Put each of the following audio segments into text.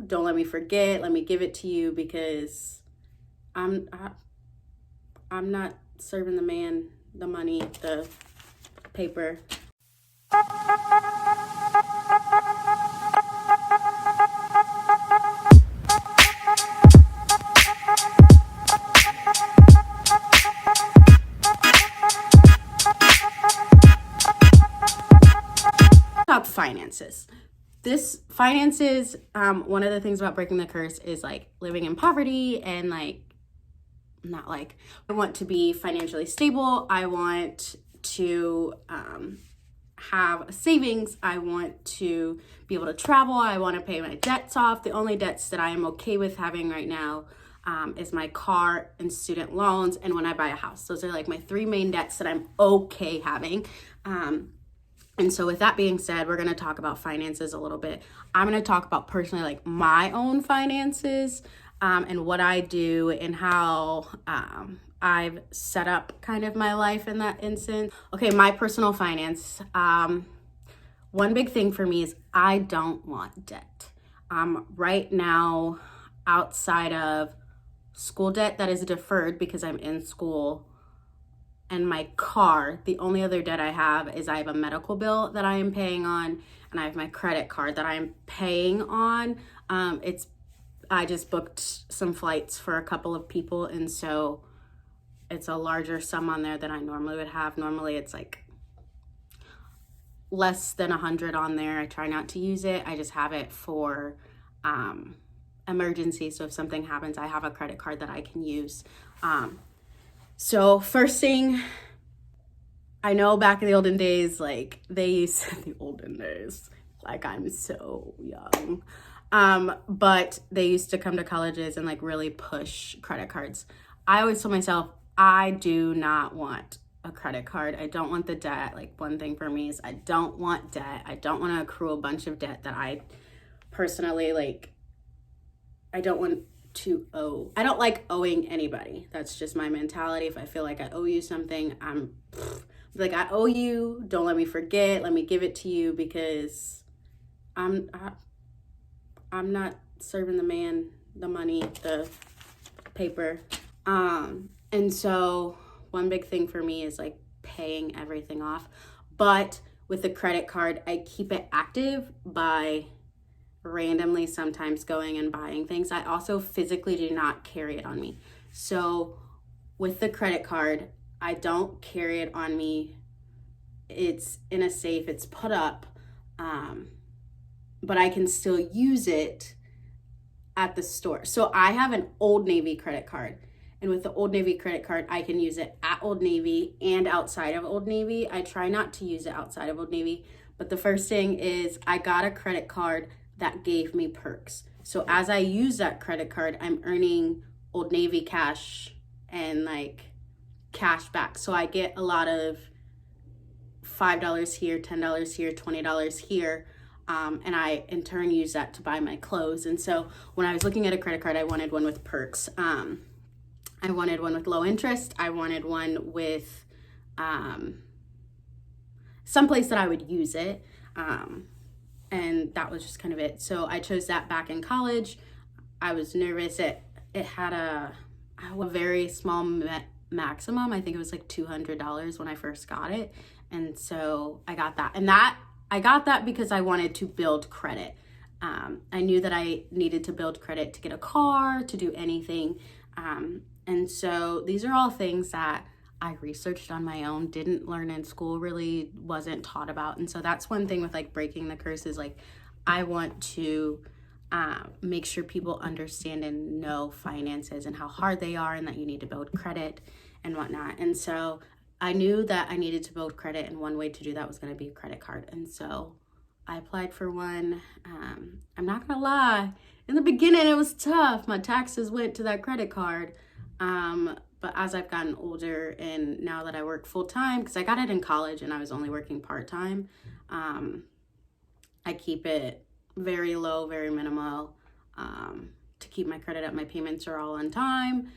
Don't let me forget. Let me give it to you because I'm not serving the man the money, the paper. Talk finances. One of the things about breaking the curse is like living in poverty and like not like I want to be financially stable. I want to have a savings. I want to be able to travel. I want to pay my debts off. The only debts that I am okay with having right now is my car and student loans and when I buy a house. Those are like my three main debts that I'm okay having. And so with that being said, we're going to talk about finances a little bit. I'm going to talk about personally like my own finances and what I do and how I've set up kind of my life in that instance. Okay, my personal finance. One big thing for me is I don't want debt. Right now, outside of school debt that is deferred because I'm in school, and my car, the only other debt I have is I have a medical bill that I am paying on, and I have my credit card that I am paying on. I just booked some flights for a couple of people, and so it's a larger sum on there than I normally would have. Normally it's like less than 100 on there. I try not to use it. I just have it for emergency. So if something happens, I have a credit card that I can use. So first thing, I know back in the olden days, like they used to, the olden days, like I'm so young, but they used to come to colleges and like really push credit cards. I always told myself, I do not want a credit card. I don't want the debt. Like one thing for me is I don't want debt. I don't want to accrue a bunch of debt that I personally I don't want to owe. I don't like owing anybody. That's just my mentality. If I feel like I owe you something, I'm like, I owe you. Don't let me forget. Let me give it to you because I'm not serving the man the money, the paper. And so one big thing for me is like paying everything off. But with the credit card, I keep it active by randomly sometimes going and buying things. I also physically do not carry it on me. So with the credit card, I don't carry it on me. It's in a safe, it's put up, but I can still use it at the store. So I have an Old Navy credit card. And with the Old Navy credit card, I can use it at Old Navy and outside of Old Navy. I try not to use it outside of Old Navy. But the first thing is I got a credit card that gave me perks. So as I use that credit card, I'm earning Old Navy cash and like cash back. So I get a lot of $5 here, $10 here, $20 here. And I in turn use that to buy my clothes. And so when I was looking at a credit card, I wanted one with perks. I wanted one with low interest. I wanted one with someplace that I would use it. And that was just kind of it. So I chose that back in college. I was nervous. It had a very small maximum. I think it was like $200 when I first got it. And so I got that. And I got that because I wanted to build credit. I knew that I needed to build credit to get a car, to do anything. And so these are all things that I researched on my own, didn't learn in school, really wasn't taught about. And so that's one thing with like breaking the curse is like, I want to make sure people understand and know finances and how hard they are and that you need to build credit and whatnot. And so I knew that I needed to build credit, and one way to do that was going to be a credit card. And so I applied for one. I'm not going to lie. In the beginning, it was tough. My taxes went to that credit card. But as I've gotten older and now that I work full time, because I got it in college and I was only working part time, I keep it very low, very minimal, to keep my credit up. My payments are all on time.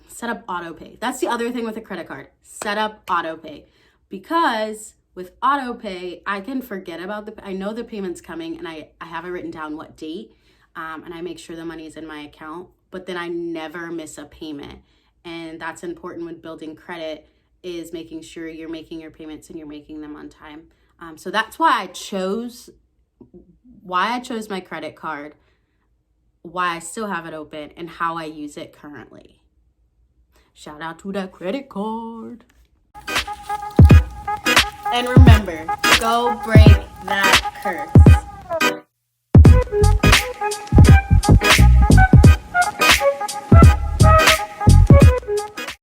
Set up auto pay. That's the other thing with a credit card. Set up auto pay, because with auto pay, I can forget about I know the payment's coming and I have it written down what date. and I make sure the money is in my account, but then I never miss a payment. And that's important when building credit, is making sure you're making your payments and you're making them on time. So that's why I chose my credit card, why I still have it open, and how I use it currently. Shout out to that credit card. And remember, go break that curse.